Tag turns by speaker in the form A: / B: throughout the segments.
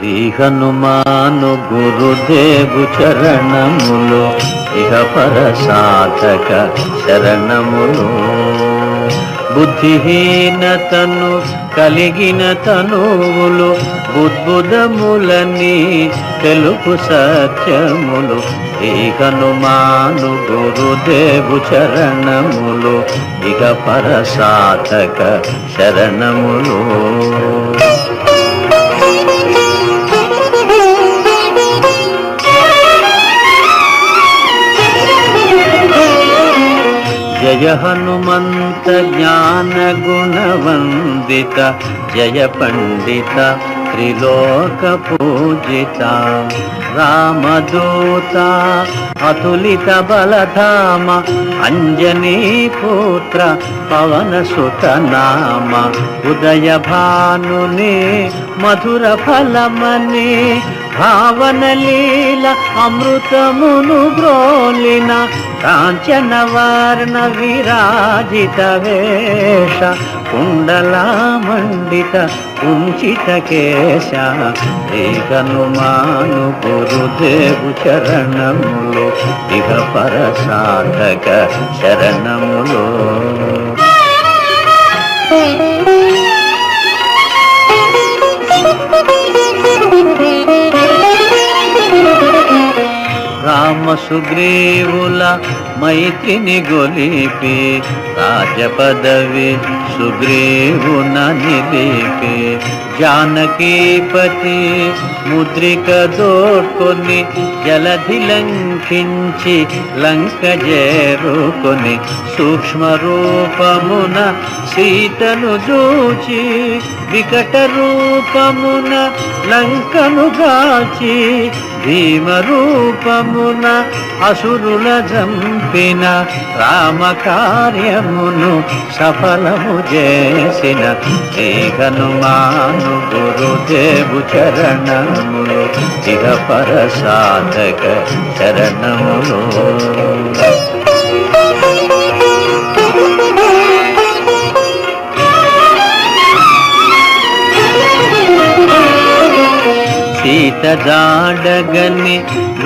A: శ్రీ హనుమాను గురుదేవు చరణములు ఇహ పర సాధక శరణములు. బుద్ధిహీనతను కలిగిన తనువులు బుద్బుదములని తెలుపు సత్యములు. శ్రీ హనుమాను గురుదేవు చరణములు ఇహ పర సాధక శరణములు. జయ హనుమంత జ్ఞాన గుణవందిత జయ పండిత త్రిలోక పూజిత. రామదూత అతులిత బలధామ అంజనీ పుత్ర పవన సుత నామ. ఉదయ భానుని మధుర ఫలమని భావన లీల అమృతమును బ్రోలిన. కాంచన వర్ణ విరాజిత వేష కుండలామండిత కుంచిత కేశ. శ్రీ హనుమాను గురుదేవు చరణములు ఇహ పర సాధక శరణములు. రామ సుగ్రీవుల మైత్రిని గొలిపి రాజపదవి సుగ్రీవున నిలిపి. జానకీపతి ముద్రిక దోడ్కొని జలధి లంకించి లంక చేరుకొని. సూక్ష్మ రూపమున సీతను చూచి వికట రూపమున లంకను గాచి. భీమ రూపమున అసురుల జంపిన రామ కార్యమును సఫలము చేసిన. శ్రీ హనుమాను గురుదేవు చరణములు ఇహ పర సాధక శరణములు. సీత జాడగని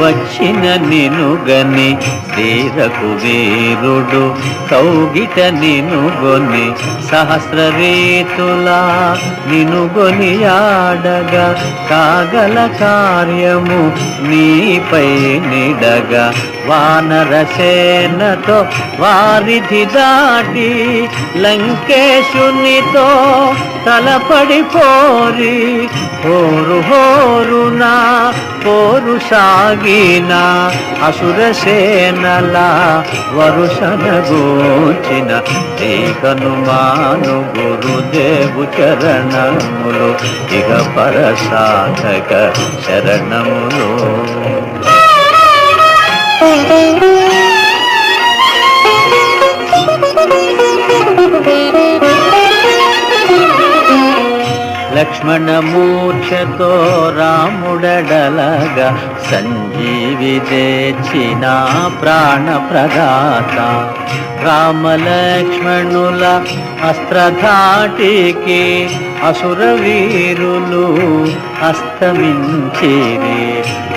A: వచ్చిన నినుగని శ్రీరకు వీరుడు కౌగిట నినుగొని. సహస్ర రీతులా నినుగొని ఆడగా కాగల కార్యము నీపై నిడగా. వానరసేనతో వారిధి దాటి లంకేశునితో తలపడిపోరి. హోరు హోరునా పోరు సాగిన అసురసేనల వరుసన గోచిన. శ్రీ హనుమాను గురుదేవు చరణములు ఇహ పర సాధక శరణములు. లక్ష్మణ మూర్ఛతో రాముడడలగా సంజీవి తెచ్చిన ప్రాణ ప్రదాత. రామలక్ష్మణుల అస్త్రధాటికి అసుర వీరులు అస్తమించిరి.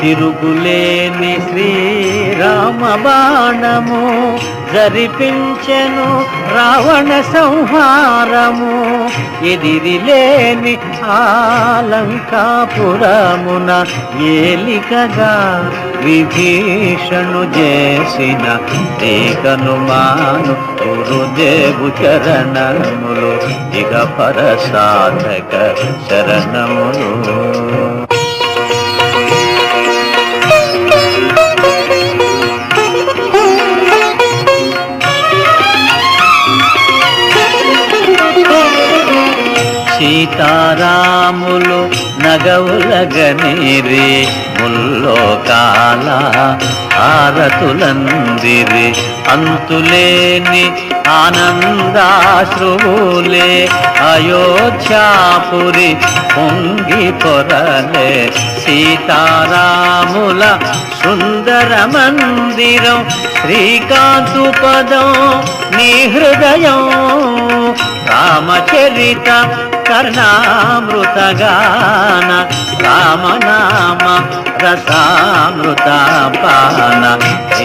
A: తిరుగులేని శ్రీరామ బాణము జరిపించెను రావణ సంహారము. ఎదిరిలేని ఆలంకాపురమున ఏలికగా విభీషణు చేసిన. శ్రీ హనుమాను గురుదేవు చరణములు ఇహ పర సాధక శరణములు. సీతారాములు నగవులగనిరి ముల్లోకాల హారతులందిరి. అంతులేని ఆనందాశ్రువులే అయోధ్యాపురి పొంగి పొరలే. సీతారాముల సుందర మందిరం శ్రీకాంతు పదం నీ హృదయం. రామచరిత కర్ణామృతగాన రామనామ రసామృతపాన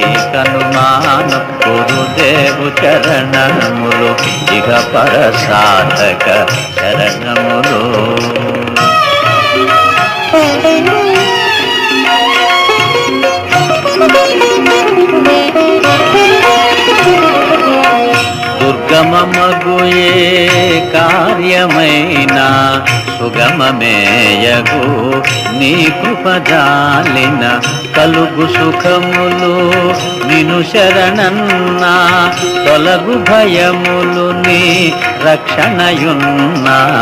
A: ఏకనుమాను గురుదేవు చరణములు ఇహ పరసాధక శరణములు. దుర్గమమగు ఏ కార్యమైనా సుగమమేయగు నీ కృపజాలిన కలుగు సుఖములు నిను శరణన్నా తొలగు భయములు నీ రక్షణయున్నా.